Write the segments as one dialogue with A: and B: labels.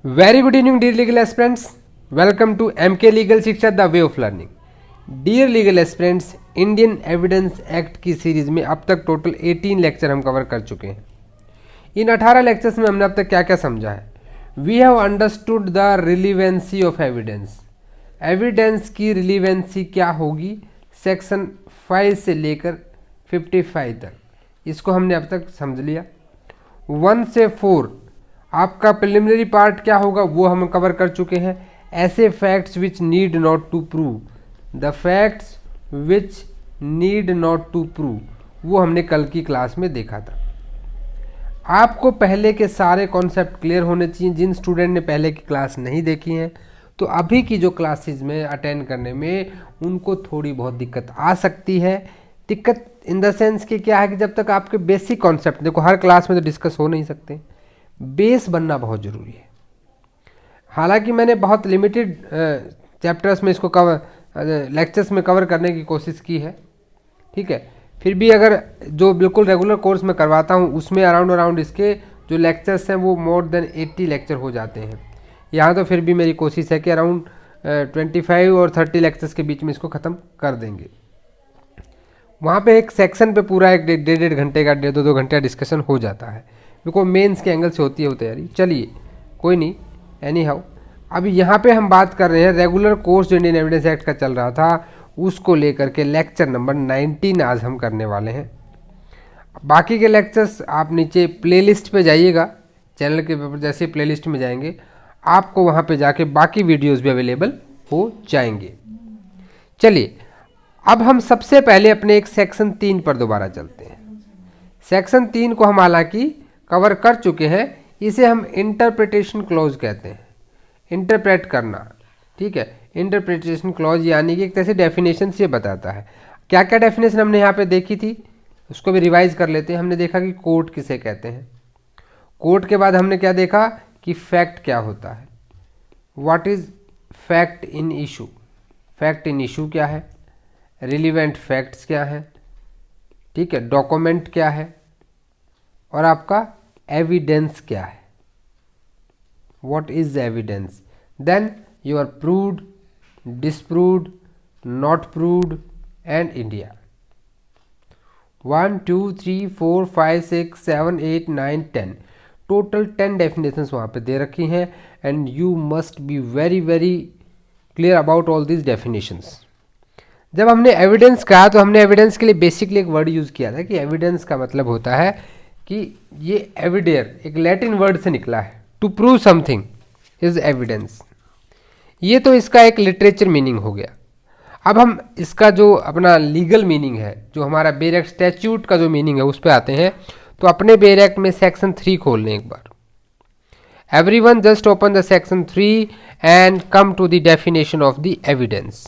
A: Very good evening, dear legal aspirants. Welcome to MK Legal शिक्षा the way of learning. Dear legal aspirants, Indian evidence Act की series में अब तक total 18 lecture हम cover कर चुके हैं. इन 18 लेक्चर्स में हमने अब तक क्या क्या समझा है. We have understood the relevancy of evidence. Evidence की रिलीवेंसी क्या होगी सेक्शन 5 से लेकर 55 तक, इसको हमने अब तक समझ लिया. 1 से 4 आपका प्रिलिमिनरी पार्ट क्या होगा वो हम कवर कर चुके हैं. ऐसे facts which need not to prove, the facts which need not to prove, वो हमने कल की क्लास में देखा था. आपको पहले के सारे कॉन्सेप्ट क्लियर होने चाहिए. जिन स्टूडेंट ने पहले की क्लास नहीं देखी हैं तो अभी की जो क्लासेस में अटेंड करने में उनको थोड़ी बहुत दिक्कत आ सकती है. दिक्कत इन द सेंस कि क्या है कि जब तक आपके बेसिक कॉन्सेप्ट, देखो हर क्लास में तो डिस्कस हो नहीं सकते, बेस बनना बहुत ज़रूरी है. हालांकि मैंने बहुत लिमिटेड चैप्टर्स में इसको कवर लेक्चर्स में कवर करने की कोशिश की है, ठीक है. फिर भी अगर जो बिल्कुल रेगुलर कोर्स में करवाता हूँ उसमें अराउंड इसके जो लेक्चर्स हैं वो मोर देन 80 लेक्चर हो जाते हैं. यहाँ तो फिर भी मेरी कोशिश है कि अराउंड 25 और 30 लेक्चर्स के बीच में इसको ख़त्म कर देंगे. वहाँ पे एक सेक्शन पे पूरा एक डेढ़ घंटे का 2 घंटे का डिस्कशन हो जाता है, बिल्कुल मेंस के एंगल से होती है वो तैयारी. चलिए कोई नहीं, एनी हाउ अभी यहाँ पे हम बात कर रहे हैं रेगुलर कोर्स जो इंडियन एविडेंस एक्ट का चल रहा था उसको लेकर के लेक्चर नंबर 19 आज हम करने वाले हैं. बाकी के लेक्चर्स आप नीचे प्लेलिस्ट पे जाइएगा, चैनल के जैसे प्लेलिस्ट में जाएंगे आपको वहाँ पे जाके बाकी वीडियोस भी अवेलेबल हो जाएंगे. चलिए अब हम सबसे पहले अपने एक सेक्शन 3 पर दोबारा चलते हैं. सेक्शन 3 को हम हालांकि कवर कर चुके हैं. इसे हम इंटरप्रिटेशन क्लॉज कहते हैं, इंटरप्रेट करना, ठीक है. इंटरप्रिटेशन क्लॉज यानी कि एक तरह से डेफिनेशन से बताता है. क्या क्या डेफिनेशन हमने यहाँ पे देखी थी उसको भी रिवाइज कर लेते हैं. हमने देखा कि कोर्ट किसे कहते हैं. कोर्ट के बाद हमने क्या देखा कि फैक्ट क्या होता है, what is fact in issue, fact in issue क्या है, रिलीवेंट फैक्ट्स क्या है, ठीक है, डॉक्यूमेंट क्या है और आपका एविडेंस क्या है, what is evidence. Then you are proved, disproved, not proved and India. 1 2 3 4 5 6 7 8 9 10 total 10 definitions वहाँ पे दे रखी हैं and you must be very very clear about all this definitions. जब हमने एविडेंस कहा तो हमने एविडेंस के लिए बेसिकली एक वर्ड यूज़ किया था कि एविडेंस का मतलब होता है कि ये एविडेयर एक लैटिन वर्ड से निकला है, to prove something is evidence. ये तो इसका एक लिटरेचर मीनिंग हो गया. अब हम इसका जो अपना लीगल मीनिंग है, जो हमारा बेयर एक्ट स्टैच्यूट का जो मीनिंग है उस पर आते हैं. तो अपने बेयर एक्ट में सेक्शन 3 खोल लें एक बार. Everyone just open the section 3 and come to the definition of the evidence.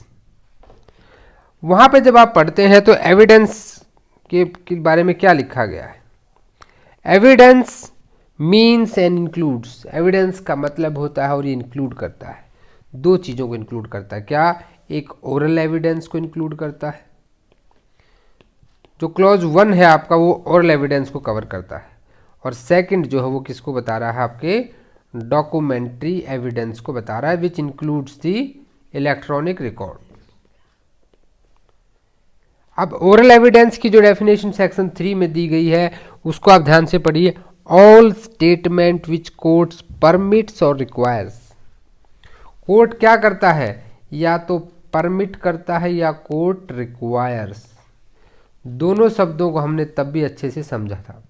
A: वहाँ पे जब आप पढ़ते हैं तो एविडेंस के बारे में क्या लिखा गया है. Evidence means and includes. Evidence का मतलब होता है और ये इंक्लूड करता है, दो चीज़ों को इंक्लूड करता है. क्या, एक ओरल एविडेंस को इंक्लूड करता है, जो क्लॉज 1 है आपका वो ओरल एविडेंस को कवर करता है, और सेकंड जो है वो किसको बता रहा है, आपके डॉक्यूमेंट्री एविडेंस को बता रहा है, which includes the electronic record. अब ओरल एविडेंस की जो डेफिनेशन सेक्शन 3 में दी गई है उसको आप ध्यान से पढ़िए. All statement which courts permits और रिक्वायर्स. कोर्ट क्या करता है, या तो परमिट करता है या कोर्ट रिक्वायर्स. दोनों शब्दों को हमने तब भी अच्छे से समझा था.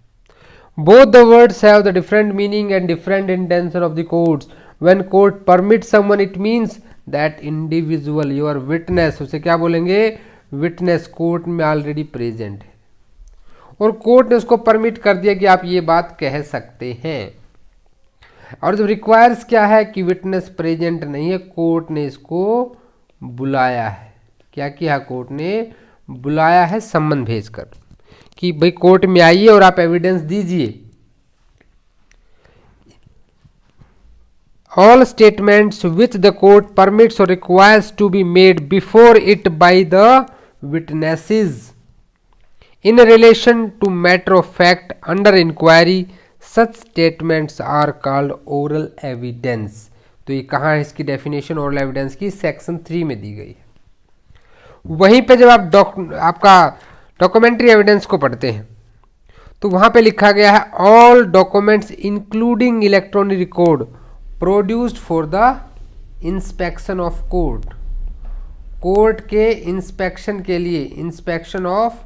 A: Both the words have the different meaning and different intention of the courts. When court permit someone it means that individual, your witness, उसे क्या बोलेंगे, विटनेस कोर्ट में ऑलरेडी प्रेजेंट है और कोर्ट ने उसको परमिट कर दिया कि आप ये बात कह सकते हैं. और जब रिक्वायर्स क्या है कि विटनेस प्रेजेंट नहीं है, कोर्ट ने इसको बुलाया है. क्या किया, कोर्ट ने बुलाया है सम्मन भेजकर कि भाई कोर्ट में आइए और आप एविडेंस दीजिए. All statements which the court permits or requires to be made before it by the witnesses in relation to matter of fact under inquiry सच statements are called oral evidence. तो ये कहाँ है इसकी डेफिनेशन ओरल एविडेंस की? Section 3 में दी गई है। वहीं पे जब आप आपका डॉक्यूमेंट्री एविडेंस को पढ़ते हैं तो वहां पे लिखा गया है all documents including electronic record produced for the inspection of court. Court के इंस्पेक्शन के लिए, इंस्पेक्शन ऑफ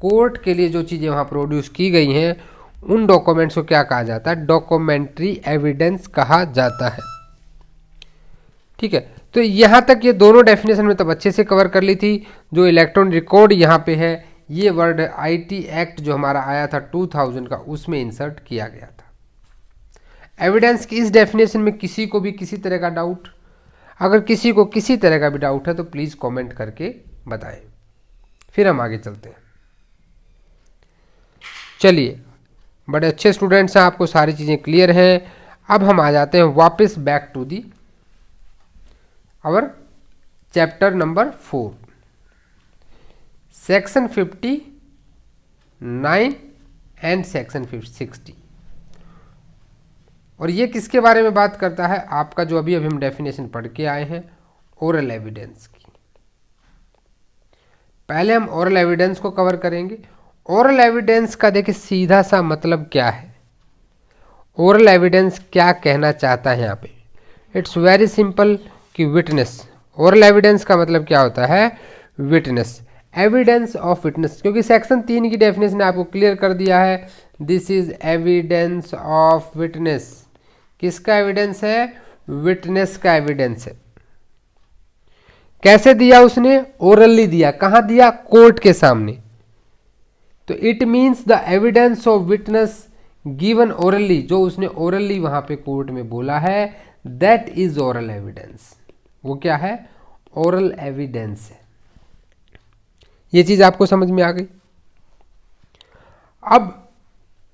A: कोर्ट के लिए जो चीज़ें वहाँ प्रोड्यूस की गई हैं उन डॉक्यूमेंट्स को क्या कहा जाता है? डॉक्यूमेंट्री एविडेंस कहा जाता है। ठीक है, तो यहाँ तक ये दोनों डेफिनेशन में तब अच्छे से कवर कर ली थी। जो इलेक्ट्रॉनिक रिकॉर्ड यहाँ पे है, ये वर्ड आईटी एक्ट जो हमारा आया था 2000 का, उसमें इंसर्ट किया गया था। एविडेंस की इस डेफिनेशन में किसी को भी किसी तरह का डाउट, अगर किसी को किसी तरह का भी डाउट है तो प्लीज़ कमेंट करके बताएं, फिर हम आगे चलते हैं। चलिए, बड़े अच्छे स्टूडेंट्स हैं, आपको सारी चीज़ें क्लियर हैं। अब हम आ जाते हैं वापस back to the our chapter number 4, section 59 and section 60। और ये किसके बारे में बात करता है? आपका जो अभी हम डेफिनेशन पढ़ के आए हैं ओरल एविडेंस की। पहले हम ओरल एविडेंस को कवर करेंगे। ओरल एविडेंस का देखिए सीधा सा मतलब क्या है, ओरल एविडेंस क्या कहना चाहता है यहाँ पे? इट्स वेरी सिंपल कि विटनेस। ओरल एविडेंस का मतलब क्या होता है? Witness, evidence of witness. क्योंकि सेक्शन 3 की डेफिनेशन ने आपको क्लियर कर दिया है, this is evidence of witness. किसका एविडेंस है? विटनेस का एविडेंस है। कैसे दिया उसने? ओरली दिया। कहाँ दिया? कोर्ट के सामने। तो it means the evidence of witness given orally, जो उसने ओरली वहां पे कोर्ट में बोला है, दैट इज ओरल एविडेंस। वो क्या है? ओरल एविडेंस है। ये चीज आपको समझ में आ गई। अब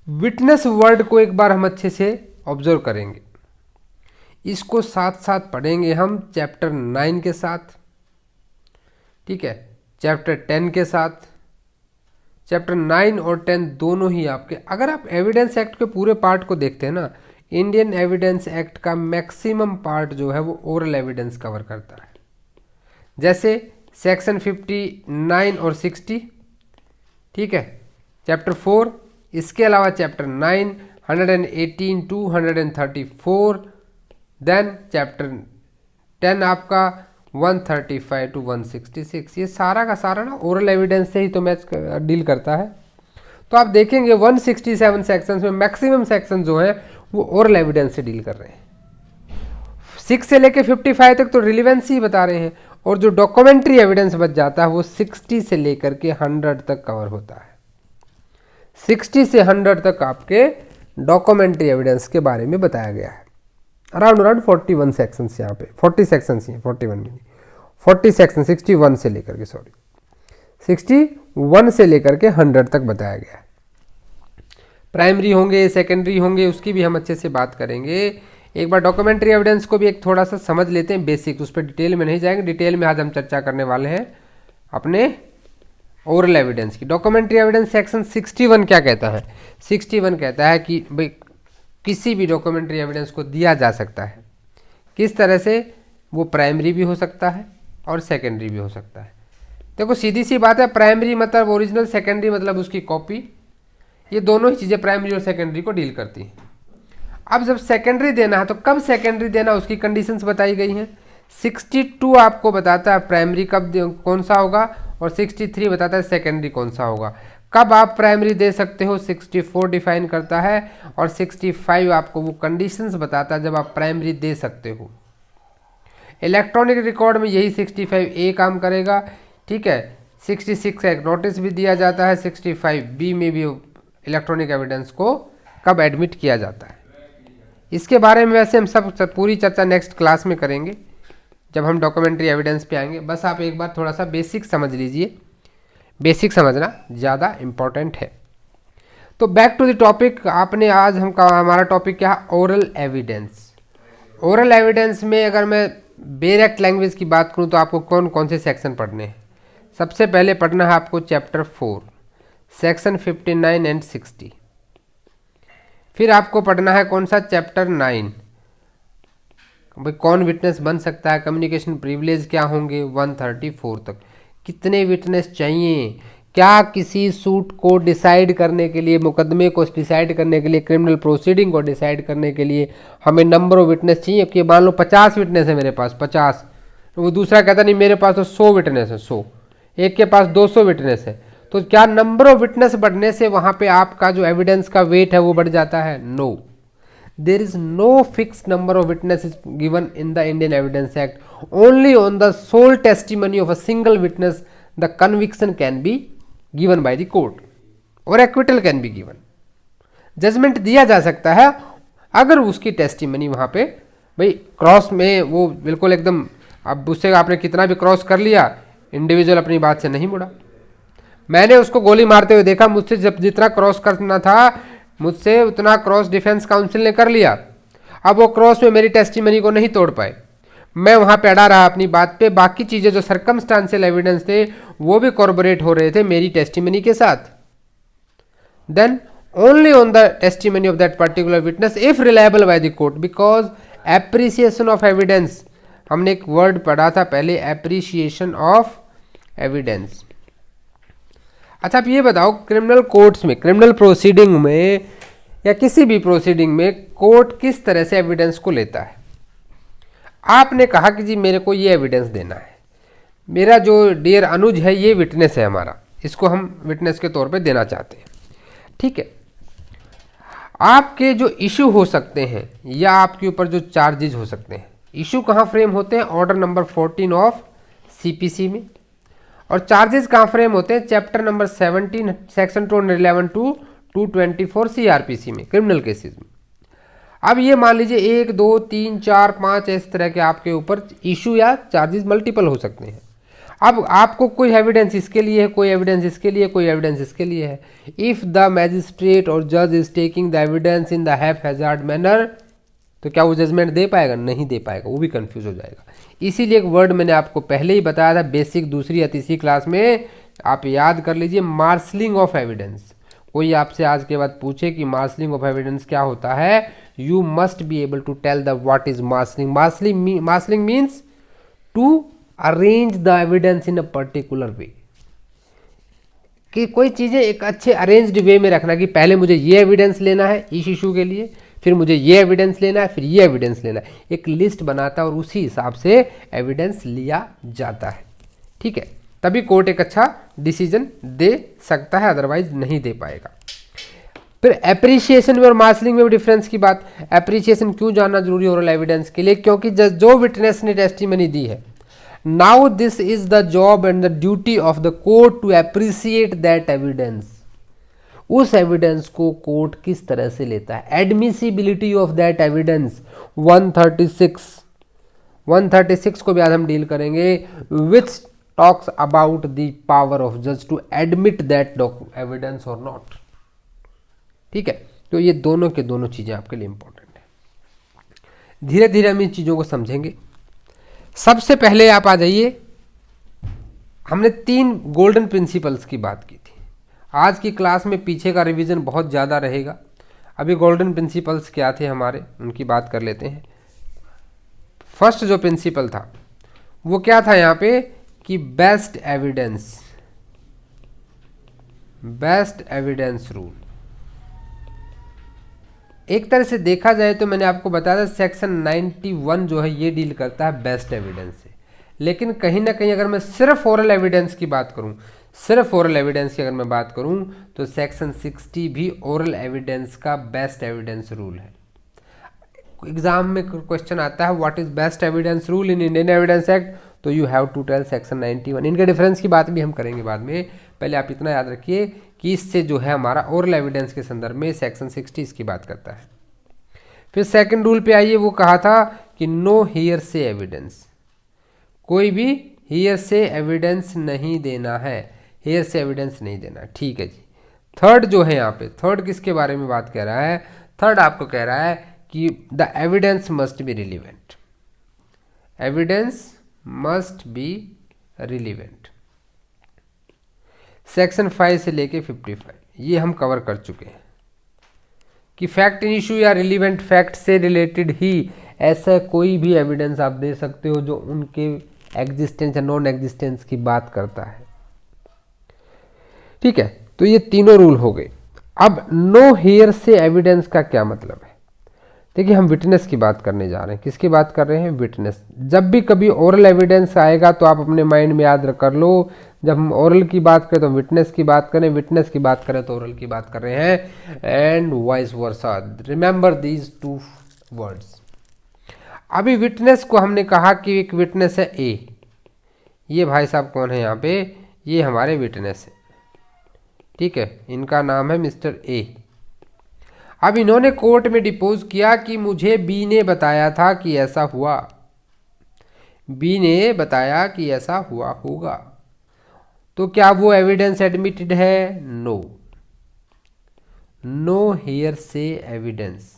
A: विटनेस वर्ड को एक बार हम अच्छे से ऑब्जर्व करेंगे, इसको साथ साथ पढ़ेंगे हम चैप्टर 9 के साथ, ठीक है, चैप्टर 10 के साथ। चैप्टर 9 और 10 दोनों ही आपके, अगर आप एविडेंस एक्ट के पूरे पार्ट को देखते हैं ना, इंडियन एविडेंस एक्ट का मैक्सिमम पार्ट जो है वो ओरल एविडेंस कवर करता है। जैसे सेक्शन 59 और 60, ठीक है, चैप्टर 4, इसके अलावा चैप्टर 9, 118 to 134, देन चैप्टर 10 आपका 135 to 166। ये सारा का सारा ना ओरल एविडेंस से ही तो मैच डील करता है। तो आप देखेंगे 167 सेक्शंस में मैक्सिमम सेक्शन जो है वो ओरल एविडेंस से डील कर रहे हैं। 6 से लेके 55 तक तो रिलेवेंसी ही बता रहे हैं, और जो डॉक्यूमेंट्री एविडेंस बच जाता है वो 60 से लेकर के 100 तक कवर होता है। 60 से 100 तक आपके डॉक्यूमेंट्री एविडेंस के बारे में बताया गया है। अराउंड 41 सेक्शंस यहाँ पे, 40 सेक्शंस हैं, 41 में नहीं, 40 सेक्शन 61 से लेकर के 61 से लेकर के 100 तक बताया गया है। प्राइमरी होंगे, सेकेंडरी होंगे, उसकी भी हम अच्छे से बात करेंगे। एक बार डॉक्यूमेंट्री एविडेंस को भी एक थोड़ा सा समझ लेते हैं, बेसिक, उस पर डिटेल में नहीं जाएंगे। डिटेल में आज हम चर्चा करने वाले हैं अपने ओरल एविडेंस की। डॉक्यूमेंट्री एविडेंस सेक्शन 61 क्या कहता है? 61 कहता है कि भाई किसी भी डॉक्यूमेंट्री एविडेंस को दिया जा सकता है। किस तरह से? वो प्राइमरी भी हो सकता है और सेकेंडरी भी हो सकता है। देखो सीधी सी बात है, प्राइमरी मतलब ओरिजिनल, सेकेंडरी मतलब उसकी कॉपी। ये दोनों ही चीज़ें प्राइमरी और सेकेंडरी को डील करती हैं। अब जब सेकेंडरी देना है तो कब सेकेंडरी देना, उसकी कंडीशंस बताई गई हैं। 62 आपको बताता है प्राइमरी कब कौन सा होगा, और 63 बताता है सेकेंडरी कौन सा होगा। कब आप प्राइमरी दे सकते हो, 64 डिफाइन करता है, और 65 आपको वो कंडीशंस बताता है जब आप प्राइमरी दे सकते हो। इलेक्ट्रॉनिक रिकॉर्ड में यही 65A काम करेगा, ठीक है। 66 का एक नोटिस भी दिया जाता है, 65B में भी इलेक्ट्रॉनिक एविडेंस को कब एडमिट किया जाता है। इसके बारे में वैसे हम सब पूरी चर्चा नेक्स्ट क्लास में करेंगे जब हम डॉक्यूमेंट्री एविडेंस पे आएंगे। बस आप एक बार थोड़ा सा बेसिक समझ लीजिए, बेसिक समझना ज़्यादा इम्पॉर्टेंट है। तो बैक टू द टॉपिक, आपने आज हमारा टॉपिक क्या है? Oral evidence. ओरल एविडेंस में अगर मैं डायरेक्ट लैंग्वेज की बात करूं तो आपको कौन कौन से सेक्शन पढ़ने हैं? सबसे पहले पढ़ना है आपको चैप्टर 4, सेक्शन 59 एंड 60। फिर आपको पढ़ना है कौन सा, चैप्टर 9, भाई कौन विटनेस बन सकता है, कम्युनिकेशन प्रिविलेज क्या होंगे, 134 तक। कितने विटनेस चाहिए, क्या किसी सूट को डिसाइड करने के लिए, मुकदमे को डिसाइड करने के लिए, क्रिमिनल प्रोसीडिंग को डिसाइड करने के लिए हमें नंबर ऑफ विटनेस चाहिए कि मान लो 50 विटनेस है मेरे पास, 50, तो वो दूसरा कहता नहीं मेरे पास तो 100 विटनेस है, 100, एक के पास 200 विटनेस है, तो क्या नंबर ऑफ विटनेस बढ़ने से वहां पे आपका जो एविडेंस का वेट है वो बढ़ जाता है? No, there is no fixed number of witnesses given in the Indian Evidence Act. Only on the sole testimony of a single witness the conviction can be given by the court or acquittal can be given. Judgment दिया जा सकता है अगर उसकी testimony वहां पे, भाई cross में वो बिल्कुल एकदम, अब उससे आपने कितना भी क्रॉस कर लिया, इंडिविजुअल अपनी बात से नहीं मुड़ा। मैंने उसको गोली मारते हुए देखा, मुझसे जब जितना क्रॉस करना था मुझसे उतना क्रॉस डिफेंस काउंसिल ने कर लिया, अब वो क्रॉस में मेरी टेस्टिमनी को नहीं तोड़ पाए, मैं वहां पे अड़ा रहा अपनी बात पे, बाकी चीजें जो सर्कमस्टांशियल एविडेंस थे वो भी कॉर्पोरेट हो रहे थे मेरी टेस्टिमनी के साथ। Then only on the testimony of that particular witness if reliable by the court, because appreciation of evidence, हमने एक वर्ड पढ़ा था पहले, एप्रिसिएशन ऑफ एविडेंस। अच्छा आप ये बताओ, क्रिमिनल कोर्ट्स में, क्रिमिनल प्रोसीडिंग में या किसी भी प्रोसीडिंग में कोर्ट किस तरह से एविडेंस को लेता है? आपने कहा कि जी मेरे को ये एविडेंस देना है, मेरा जो डियर अनुज है ये विटनेस है हमारा, इसको हम विटनेस के तौर पे देना चाहते हैं, ठीक है। आपके जो इशू हो सकते हैं या आपके ऊपर जो चार्जेज हो सकते हैं, इशू कहाँ फ्रेम होते हैं? ऑर्डर नंबर 14 ऑफ सीपीसी में, और चार्जेस कहाँ फ्रेम होते हैं? Chapter number 17 section 211 to 224 CrPC में, क्रिमिनल केसेस में। अब ये मान लीजिए 1 2 3 4 5 इस तरह के आपके ऊपर इशू या चार्जेस मल्टीपल हो सकते हैं। अब आपको कोई एविडेंस इसके लिए है, कोई एविडेंस इसके लिए, कोई एविडेंस इसके लिए है। इफ द मैजिस्ट्रेट और जज is taking the evidence in the haphazard manner, तो क्या वो जजमेंट दे पाएगा? नहीं दे पाएगा, वो भी कंफ्यूज हो जाएगा। इसीलिए एक वर्ड मैंने आपको पहले ही बताया था बेसिक दूसरी या तीसरी क्लास में, आप याद कर लीजिए, मार्शलिंग ऑफ एविडेंस। कोई आपसे आज के बाद पूछे कि मार्शलिंग ऑफ एविडेंस क्या होता है, you must be able to tell the what is marshalling. Marshalling means to arrange the evidence in a particular way, कि कोई चीज़ें एक अच्छे अरेंज्ड वे में रखना, कि पहले मुझे ये एविडेंस लेना है इस इशू के लिए, फिर मुझे ये एविडेंस लेना है, फिर ये एविडेंस लेना है, एक लिस्ट बनाता है और उसी हिसाब से एविडेंस लिया जाता है, ठीक है। तभी कोर्ट एक अच्छा डिसीजन दे सकता है, अदरवाइज नहीं दे पाएगा। फिर एप्रिसिएशन में और मार्शलिंग में भी डिफरेंस की बात। एप्रिसिएशन क्यों जानना जरूरी ओरल एविडेंस के लिए? क्योंकि जो विटनेस ने टेस्टिमनी दी है, now this is the job and the duty of the court to appreciate that evidence. उस एविडेंस को कोर्ट किस तरह से लेता है, एडमिसिबिलिटी ऑफ दैट एविडेंस। 136 को भी आज हम डील करेंगे, which talks about the power of जज टू एडमिट दैट एविडेंस और नॉट, ठीक है। तो ये दोनों के दोनों चीजें आपके लिए इंपॉर्टेंट है। धीरे धीरे हम इन चीजों को समझेंगे। सबसे पहले आप आ जाइए, हमने 3 गोल्डन प्रिंसिपल्स की बात की थी। आज की क्लास में पीछे का रिवीजन बहुत ज़्यादा रहेगा। अभी गोल्डन प्रिंसिपल्स क्या थे हमारे, उनकी बात कर लेते हैं। फर्स्ट जो प्रिंसिपल था वो क्या था यहाँ पे, कि बेस्ट एविडेंस रूल। एक तरह से देखा जाए तो मैंने आपको बताया था सेक्शन 91 जो है ये डील करता है बेस्ट एविडेंस से, लेकिन कहीं ना कहीं अगर मैं सिर्फ ओरल एविडेंस की बात करूं, सिर्फ ओरल एविडेंस की अगर मैं बात करूं, तो सेक्शन 60 भी ओरल एविडेंस का बेस्ट एविडेंस रूल है। एग्जाम में क्वेश्चन आता है what is best evidence rule in Indian evidence act, तो you have to tell section 91। इनके डिफरेंस की बात भी हम करेंगे बाद में, पहले आप इतना याद रखिए कि इससे जो है हमारा ओरल एविडेंस के संदर्भ में सेक्शन 60 इसकी बात करता है। फिर सेकंड रूल पे आइए, वो कहा था कि नो हियर से एविडेंस, कोई भी हियर से एविडेंस नहीं देना है, हियर से एविडेंस नहीं देना, ठीक है जी। थर्ड जो है यहाँ पे, थर्ड किसके बारे में बात कर रहा है, थर्ड आपको कह रहा है कि the evidence must B relevant, evidence must B relevant. Section 5 से लेके 55 ये हम कवर कर चुके हैं। कि फैक्ट इन इशू या रिलीवेंट फैक्ट से रिलेटेड ही ऐसा कोई भी एविडेंस आप दे सकते हो जो उनके एग्जिस्टेंस या नॉन एग्जिस्टेंस की बात करता है। ठीक है, तो ये तीनों रूल हो गए। अब नो हेयर से एविडेंस का क्या मतलब है? देखिए, हम विटनेस की बात करने जा रहे हैं। किसकी बात कर रहे हैं? विटनेस। जब भी कभी ओरल एविडेंस आएगा तो आप अपने माइंड में याद कर लो, जब हम ओरल की बात करें तो विटनेस की बात करें, विटनेस की बात करें तो ओरल की बात कर रहे हैं, and vice versa. Remember these two words. अभी विटनेस को हमने कहा कि एक विटनेस है ए। ये भाई साहब कौन है यहाँ पे? ये हमारे विटनेस है। ठीक है, इनका नाम है मिस्टर ए। अब इन्होंने कोर्ट में डिपोज किया कि मुझे बी ने बताया था कि ऐसा हुआ, बी ने बताया कि ऐसा हुआ होगा। तो क्या वो एविडेंस एडमिटेड है? नो, नो हियर से एविडेंस।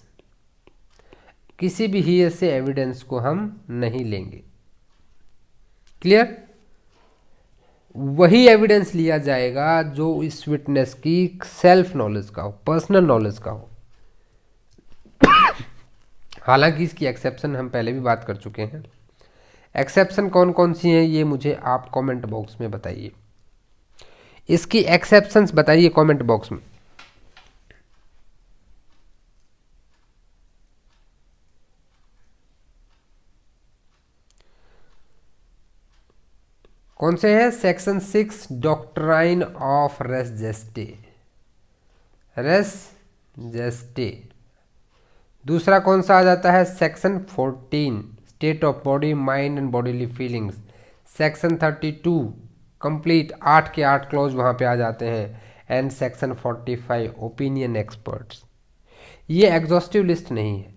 A: किसी भी हियर से एविडेंस को हम नहीं लेंगे। क्लियर? वही एविडेंस लिया जाएगा जो इस विटनेस की सेल्फ नॉलेज का हो, पर्सनल नॉलेज का हो। हालांकि इसकी एक्सेप्शन हम पहले भी बात कर चुके हैं। एक्सेप्शन कौन कौन सी हैं ये मुझे आप कमेंट बॉक्स में बताइए। इसकी एक्सेप्शंस बताइए कमेंट बॉक्स में। कौन से हैं? Section 6 doctrine of res gestae, res gestae. दूसरा कौन सा आ जाता है? Section 14 state of body mind and bodily feelings. Section 32 complete 8 के 8 क्लॉज वहाँ पे आ जाते हैं। And section 45 opinion experts. ये एग्जॉस्टिव लिस्ट नहीं है,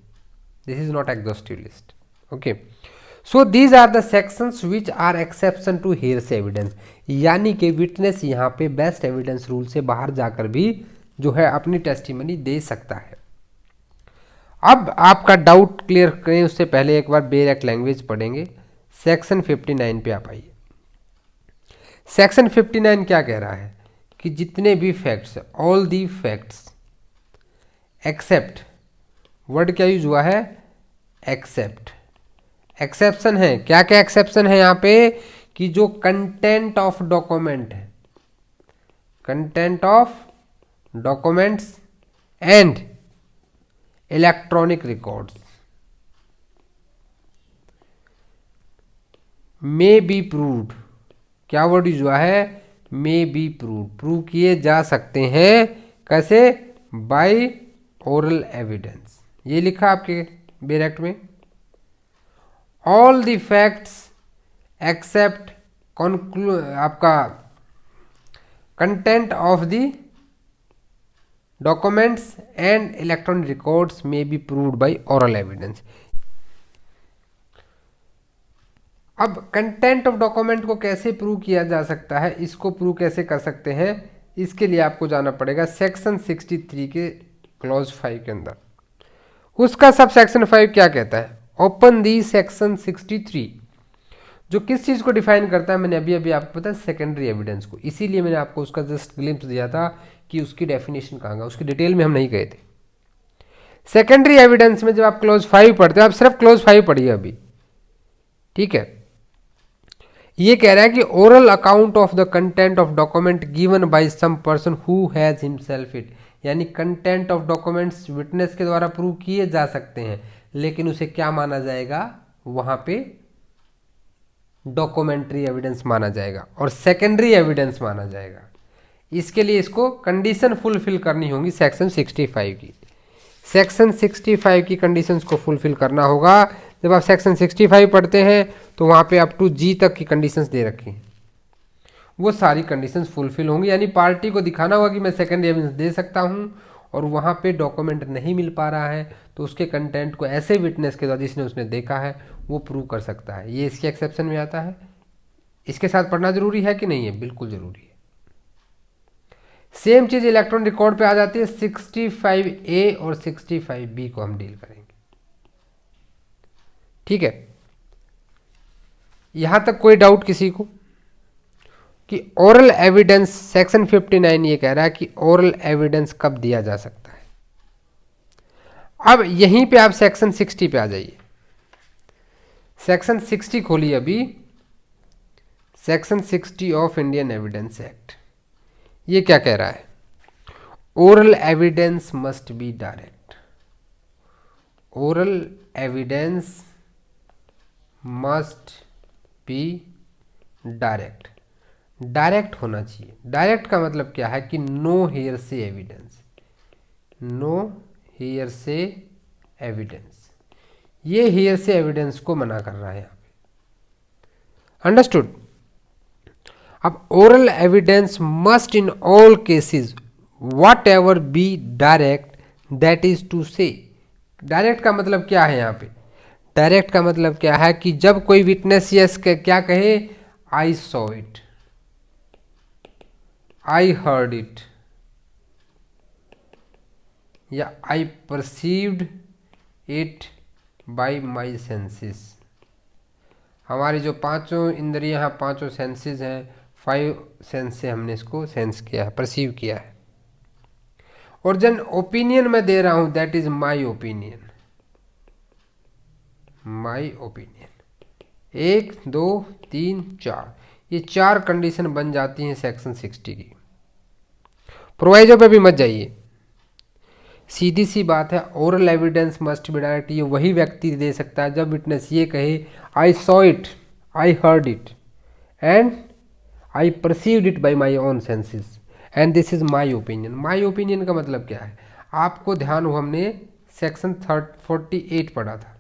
A: this is not exhaustive list. Okay, so these are the sections which are exception to hearsay evidence. यानी कि विटनेस यहाँ पे बेस्ट एविडेंस रूल से बाहर जाकर भी जो है अपनी टेस्टिमनी दे सकता है। अब आपका डाउट क्लियर करें उससे पहले एक बार बेयर एक्ट लैंग्वेज पढ़ेंगे। सेक्शन 59 पे आप आइए। सेक्शन 59 क्या कह रहा है? कि जितने भी facts, all the facts except, word क्या यूज हुआ है? एक्सेप्ट। एक्सेप्शन है, क्या क्या एक्सेप्शन है यहाँ पे? कि जो कंटेंट ऑफ डॉक्यूमेंट है, content of documents and electronic records may be proved. क्या वर्ड यूज हुआ है? मे बी प्रूव्ड, प्रूव किए जा सकते हैं। कैसे? By oral evidence. ये लिखा आपके बेयर एक्ट में। ऑल द फैक्ट्स एक्सेप्ट आपका content of the documents and electronic records में be proved by oral evidence. अब कंटेंट ऑफ डॉक्यूमेंट को कैसे प्रूव किया जा सकता है, इसको प्रूव कैसे कर सकते हैं, इसके लिए आपको जाना पड़ेगा सेक्शन 63 के क्लॉज 5 के अंदर। उसका सब सेक्शन 5 क्या कहता है? ओपन दी सेक्शन 63 जो किस चीज़ को डिफाइन करता है? मैंने अभी अभी आपको पता है सेकेंडरी एविडेंस को, इसीलिए मैंने आपको उसका जस्ट ग्लिम्स दिया था कि उसकी डेफिनेशन कहाँ है, उसकी डिटेल में हम नहीं गए थे। सेकेंडरी एविडेंस में जब आप क्लॉज 5 पढ़ते हो, आप सिर्फ क्लॉज 5 पढ़िए अभी, ठीक है। ये कह रहा है कि oral account of the content of document given by some person who has himself it. यानी कंटेंट ऑफ डॉक्यूमेंट्स विटनेस के द्वारा प्रूव किए जा सकते हैं, लेकिन उसे क्या माना जाएगा? वहां पे डॉक्यूमेंट्री एविडेंस माना जाएगा और सेकेंडरी एविडेंस माना जाएगा। इसके लिए इसको कंडीशन फुलफिल करनी होगी सेक्शन 65 की। सेक्शन 65 की कंडीशंस को फुलफिल करना होगा। जब आप सेक्शन 65 पढ़ते हैं तो वहाँ पे अप टू जी तक की कंडीशंस दे रखी हैं, वो सारी कंडीशंस फुलफिल होंगी। यानी पार्टी को दिखाना होगा कि मैं सेकेंडरी एविडेंस दे सकता हूँ और वहाँ पे डॉक्यूमेंट नहीं मिल पा रहा है तो उसके कंटेंट को ऐसे विटनेस के द्वारा जिसने उसने देखा है वो प्रूव कर सकता है। ये इसके एक्सेप्शन में आता है। इसके साथ पढ़ना जरूरी है कि नहीं है? बिल्कुल जरूरी है। सेम चीज इलेक्ट्रॉनिक रिकॉर्ड पे आ जाती है। 65A और 65B को हम डील करेंगे, ठीक है। यहां तक कोई डाउट किसी को कि ओरल एविडेंस सेक्शन 59 ये कह रहा है कि ओरल एविडेंस कब दिया जा सकता है? अब यहीं पे आप सेक्शन 60 पे आ जाइए। सेक्शन 60 खोलिए अभी, section 60 of Indian evidence Act. ये क्या कह रहा है? Oral evidence must be direct. Oral evidence must be direct. Direct होना चाहिए। डायरेक्ट का मतलब क्या है कि no hearsay evidence, no hearsay evidence. ये हेयर से एविडेंस को मना कर रहा है यहाँ पे। अंडरस्टूड? अब oral evidence must in all cases whatever be direct, that is to say. Direct का मतलब क्या है यहाँ पे? डायरेक्ट का मतलब क्या है कि जब कोई विटनेस यस क्या कहे, I saw it, I heard it, या I perceived it by my senses. हमारी जो पांचों इंद्रियां हैं, पांचों सेंसेस हैं, 5 सेंस से हमने इसको सेंस किया है, परसीव किया है। और जन ओपिनियन मैं दे रहा हूं, that is my opinion, my opinion. 1 2 3 4, ये 4 कंडीशन बन जाती हैं सेक्शन 60 की। प्रोवाइजो पे भी मत जाइए, सीधी सी बात है। Oral evidence must be direct, ये वही व्यक्ति दे सकता है जब विटनेस ये कहे, I saw it, I heard it and I perceived it by my own senses and this is my opinion. My opinion का मतलब क्या है? आपको ध्यान हो, हमने सेक्शन 48 पढ़ा था,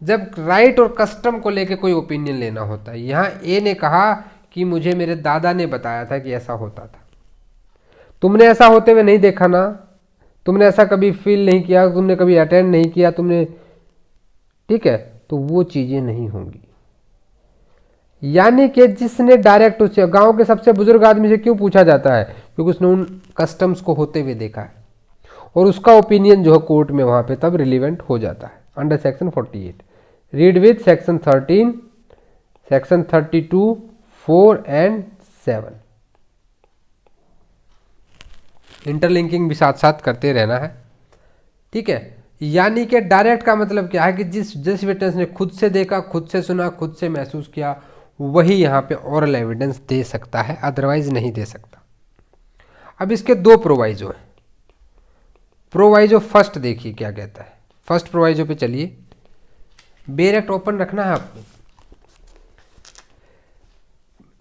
A: जब राइट और कस्टम को लेके कोई ओपिनियन लेना होता है। यहाँ ए ने कहा कि मुझे मेरे दादा ने बताया था कि ऐसा होता था। तुमने ऐसा होते हुए नहीं देखा ना, तुमने ऐसा कभी फील नहीं किया, तुमने कभी अटेंड नहीं किया, तुमने, ठीक है, तो वो चीजें नहीं होंगी। यानी कि जिसने डायरेक्ट उस गांव के सबसे बुजुर्ग आदमी से क्यों पूछा जाता है? क्योंकि उसने उन कस्टम्स को होते हुए देखा है और उसका ओपिनियन जो है कोर्ट में वहां पे तब रिलीवेंट हो जाता है under section 48। Read with section 13, section 32, 4 and 7। Interlinking भी साथ साथ करते रहना है, ठीक है। यानी कि डायरेक्ट का मतलब क्या है कि जिस विटनेस ने खुद से देखा, खुद से सुना, खुद से महसूस किया, वही यहाँ पे ओरल एविडेंस दे सकता है, अदरवाइज नहीं दे सकता। अब इसके 2 प्रोवाइजो हैं। प्रोवाइजो फर्स्ट देखिए क्या कहता है। फर्स्ट प्रोवाइजो पे चलिए, बेयर एक्ट ओपन रखना है आपको।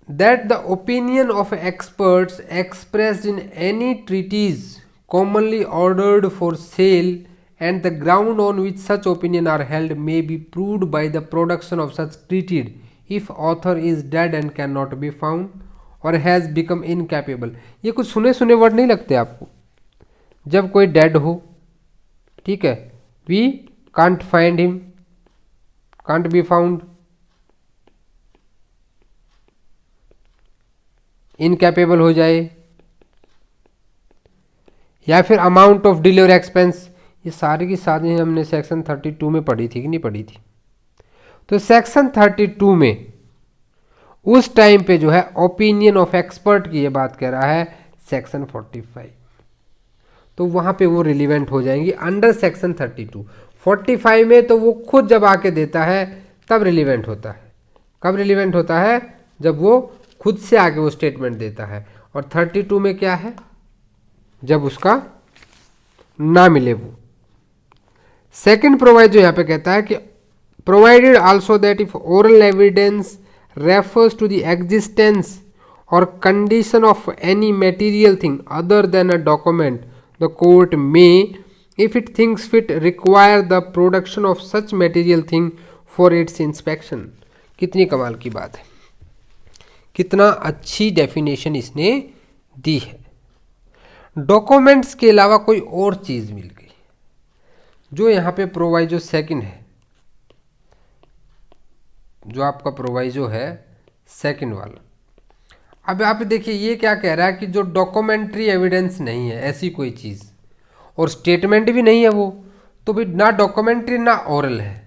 A: That the opinion of experts expressed in any treatise commonly ordered for sale and the ground on which such opinion are held may be proved by the production of such treatise if author is dead and cannot be found or has become incapable। ये कुछ सुने सुने word नहीं लगते आपको? जब कोई dead हो, ठीक है, we can't find him, can't be found, incapable हो जाए, या फिर अमाउंट ऑफ डिले और एक्सपेंस, ये सारी की सारी हमने सेक्शन 32 में पढ़ी थी कि नहीं पढ़ी थी? तो सेक्शन 32 में उस टाइम पे जो है ओपिनियन ऑफ एक्सपर्ट की ये बात कह रहा है सेक्शन 45, तो वहां पे वो रिलीवेंट हो जाएंगी अंडर सेक्शन 32। 45 में तो वो खुद जब आके देता है तब रिलीवेंट होता है। कब रिलीवेंट होता है? जब वो खुद से आगे वो स्टेटमेंट देता है। और 32 में क्या है? जब उसका ना मिले वो। सेकंड प्रोवाइजो यहां पे कहता है कि provided also that if oral evidence refers to the existence और condition of any material thing other than a document, the court may if it thinks fit require the production of such material thing for its inspection. कितनी कमाल की बात है, कितना अच्छी definition इसने दी है। डॉक्यूमेंट्स के अलावा कोई और चीज मिल गई, जो यहां पे प्रोवाइजो सेकंड है, जो आपका प्रोवाइजो है सेकंड वाला। अब आप देखिए ये क्या कह रहा है कि जो डॉक्यूमेंट्री एविडेंस नहीं है ऐसी कोई चीज, और स्टेटमेंट भी नहीं है वो, तो भी ना डॉक्यूमेंट्री ना ओरल है।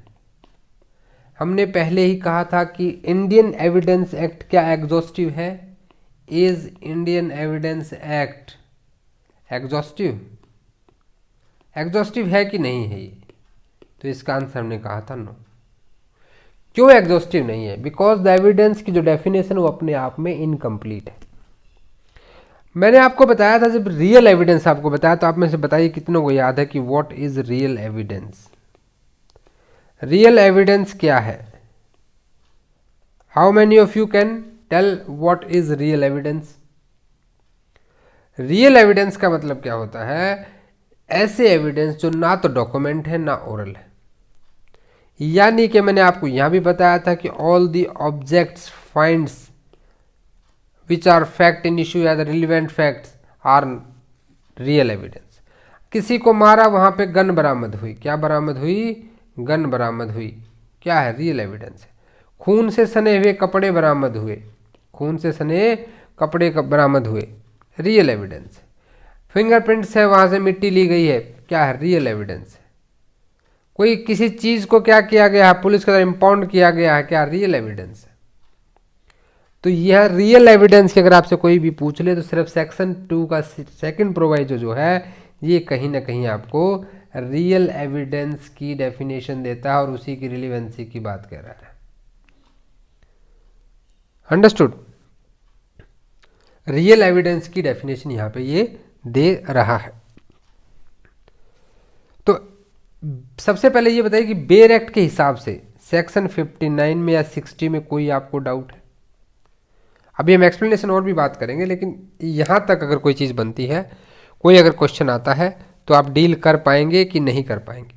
A: हमने पहले ही कहा था कि इंडियन एविडेंस एक्ट क्या एग्जॉस्टिव है? Is Indian evidence act exhaustive? Exhaustive है कि नहीं है ये? तो इसका आंसर हमने कहा था नो। क्यों एग्जॉस्टिव नहीं है? बिकॉज द एविडेंस की जो डेफिनेशन वो अपने आप में इनकम्प्लीट है। मैंने आपको बताया था, जब रियल एविडेंस आपको बताया तो आप में से बताइए कितनों को याद है कि what is real evidence? Real evidence क्या है? How many of you can tell what is real evidence? Real evidence का मतलब क्या होता है? ऐसे एविडेंस जो ना तो डॉक्यूमेंट है ना ओरल है। यानी कि मैंने आपको यहां भी बताया था कि all the objects finds which are fact in issue या the relevant facts are real evidence. किसी को मारा, वहां पे गन बरामद हुई। क्या बरामद हुई? गन बरामद हुई। क्या है? रियल एविडेंस है। खून से सने हुए कपड़े बरामद हुए। खून से सने कपड़े बरामद हुए, रियल एविडेंस है। फिंगरप्रिंट्स है, वहां से मिट्टी ली गई है, क्या है? रियल एविडेंस है। कोई किसी चीज को क्या किया गया है? पुलिस के द्वारा इम्पाउंड किया गया है, क्या? रियल एविडेंस है। तो यह रियल एविडेंस की अगर आपसे कोई भी पूछ ले तो सिर्फ सेक्शन 2 का सेकंड प्रोवाइजो जो है ये कहीं ना कहीं आपको रियल एविडेंस की डेफिनेशन देता है और उसी की रिलेवेंसी की बात कर रहा है। अंडरस्टूड? रियल एविडेंस की डेफिनेशन यहां पे ये दे रहा है। तो सबसे पहले ये बताइए कि बेयर एक्ट के हिसाब से सेक्शन 59 में या 60 में कोई आपको डाउट है? अभी हम एक्सप्लेनेशन और भी बात करेंगे, लेकिन यहां तक अगर कोई चीज बनती है, कोई अगर क्वेश्चन आता है तो आप डील कर पाएंगे कि नहीं कर पाएंगे?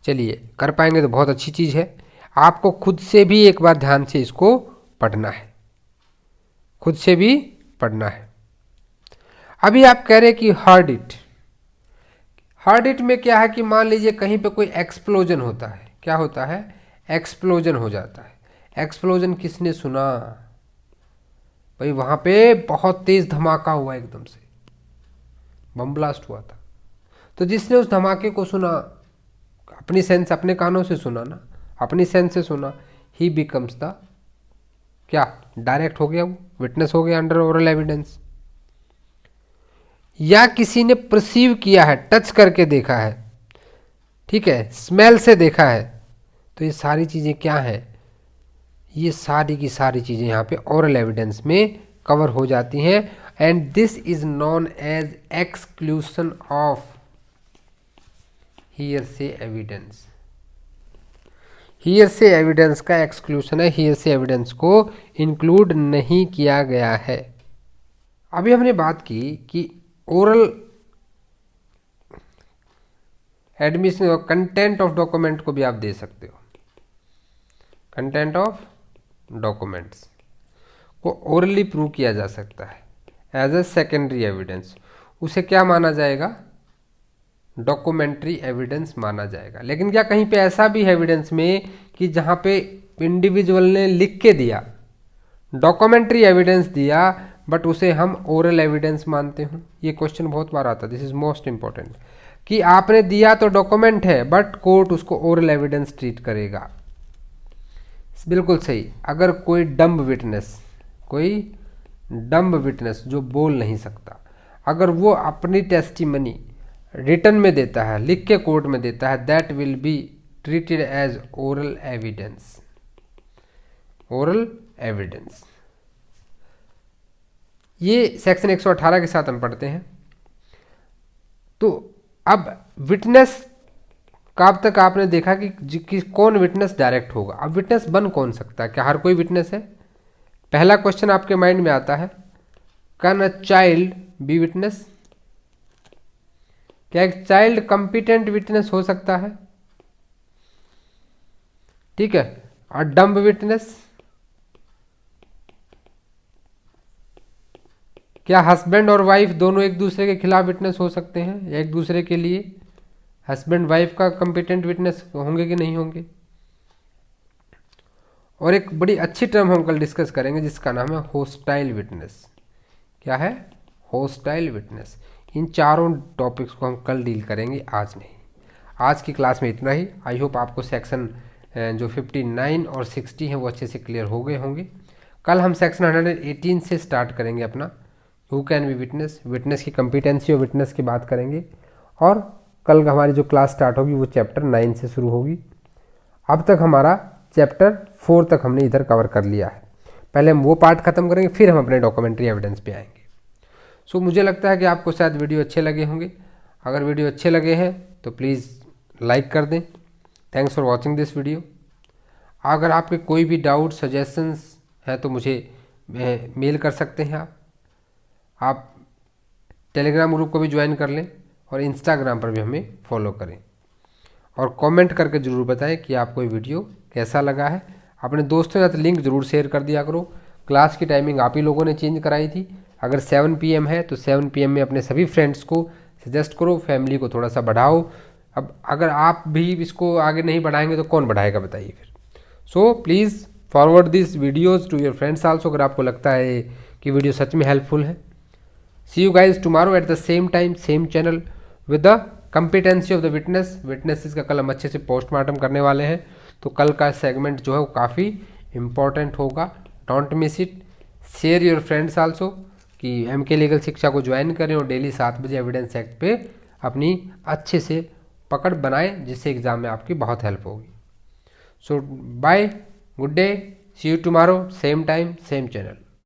A: चलिए, कर पाएंगे तो बहुत अच्छी चीज है। आपको खुद से भी एक बार ध्यान से इसको पढ़ना है, खुद से भी पढ़ना है। अभी आप कह रहे कि हर्ड इट। हर्ड इट में क्या है कि मान लीजिए कहीं पे कोई एक्सप्लोजन होता है। क्या होता है? एक्सप्लोजन हो जाता है। एक्सप्लोजन किसने सुना? भाई वहां पे बहुत तेज धमाका हुआ, एकदम से बम ब्लास्ट हुआ था। तो जिसने उस धमाके को सुना, अपनी सेंस, अपने कानों से सुना ना, अपनी सेंस से सुना, ही बिकम्स द क्या? डायरेक्ट हो गया, वो विटनेस हो गया अंडर ओरल एविडेंस। या किसी ने परसीव किया है, टच करके देखा है, ठीक है, स्मेल से देखा है, तो ये सारी चीजें क्या हैं? ये सारी की सारी चीजें यहाँ पे ओरल एविडेंस में कवर हो जाती हैं। And this is known as exclusion of hearsay evidence. Hearsay evidence का एक्सक्लूशन है, हियरसे एविडेंस को इंक्लूड नहीं किया गया है। अभी हमने बात की कि ओरल एडमिशन और कंटेंट ऑफ डॉक्यूमेंट को भी आप दे सकते हो। कंटेंट ऑफ डॉक्यूमेंट्स को ओरली प्रूव किया जा सकता है एज ए सेकेंडरी एविडेंस। उसे क्या माना जाएगा? डॉक्यूमेंट्री एविडेंस माना जाएगा। लेकिन क्या कहीं पे ऐसा भी है एविडेंस में कि जहां पे इंडिविजुअल ने लिख के दिया, डॉक्यूमेंट्री एविडेंस दिया, बट उसे हम ओरल एविडेंस मानते हो? ये क्वेश्चन बहुत बार आता है, दिस इज मोस्ट इंपॉर्टेंट, कि आपने दिया तो डॉक्यूमेंट है बट कोर्ट उसको ओरल एविडेंस ट्रीट करेगा। बिल्कुल सही। अगर कोई डम्ब विटनेस जो बोल नहीं सकता, अगर वो अपनी टेस्टिमनी रिटन में देता है, लिख के कोर्ट में देता है, that will be treated as oral evidence. Oral evidence ये सेक्शन 118 के साथ हम पढ़ते हैं। तो अब विटनेस कब तक आपने देखा कि कौन विटनेस डायरेक्ट होगा। अब विटनेस बन कौन सकता है? क्या हर कोई विटनेस है? पहला क्वेश्चन आपके माइंड में आता है, can a child B witness? क्या एक चाइल्ड कंपिटेंट विटनेस हो सकता है? ठीक है। और डम्ब विटनेस? क्या हस्बैंड और वाइफ दोनों एक दूसरे के खिलाफ विटनेस हो सकते हैं या एक दूसरे के लिए? हस्बैंड वाइफ का कंपिटेंट विटनेस होंगे कि नहीं होंगे? और एक बड़ी अच्छी टर्म हम कल डिस्कस करेंगे जिसका नाम है होस्टाइल विटनेस। क्या है? Hostile witness. इन चारों टॉपिक्स को हम कल डील करेंगे, आज नहीं। आज की क्लास में इतना ही। आई होप आपको सेक्शन जो 59 और 60 हैं वो अच्छे से क्लियर हो गए होंगे। कल हम सेक्शन 118 से स्टार्ट करेंगे अपना, who can be witness, witness की कंपिटेंसी और विटनेस की बात करेंगे। और कल हमारी जो क्लास स्टार्ट होगी वो चैप्टर 9 से शुरू होगी। अब तक हमारा चैप्टर 4 तक हमने इधर कवर कर लिया है। पहले हम वो पार्ट खत्म करेंगे, फिर हम अपने डॉक्यूमेंट्री एविडेंस पे आएंगे। सो मुझे लगता है कि आपको शायद वीडियो अच्छे लगे होंगे। अगर वीडियो अच्छे लगे हैं तो प्लीज़ लाइक कर दें। Thanks for watching this video. अगर आपके कोई भी डाउट सजेशंस हैं तो मुझे मेल कर सकते हैं। आप टेलीग्राम ग्रुप को भी ज्वाइन कर लें और इंस्टाग्राम पर भी हमें फॉलो करें। और कमेंट करके ज़रूर बताएं कि आपको ये वीडियो कैसा लगा है। अपने दोस्तों के साथ लिंक ज़रूर शेयर कर दिया करो। क्लास की टाइमिंग आप ही लोगों ने चेंज कराई थी। अगर 7 PM है तो 7 PM में अपने सभी फ्रेंड्स को सजेस्ट करो, फैमिली को थोड़ा सा बढ़ाओ। अब अगर आप भी इसको आगे नहीं बढ़ाएंगे तो कौन बढ़ाएगा बताइए फिर। So please forward this videos to your friends also, अगर आपको लगता है कि वीडियो सच में हेल्पफुल है। See you guys tomorrow at the same time same channel with the competency of the witness. Witnesses का कल हम अच्छे से पोस्टमार्टम करने वाले हैं, तो कल का सेगमेंट जो है वो काफ़ी इंपॉर्टेंट होगा। Don't miss it. Share your friends also कि MK लीगल शिक्षा को ज्वाइन करें और डेली 7 बजे एविडेंस एक्ट पे अपनी अच्छे से पकड़ बनाएं, जिससे एग्ज़ाम में आपकी बहुत हेल्प होगी। So bye, good day, see you tomorrow, same time same channel.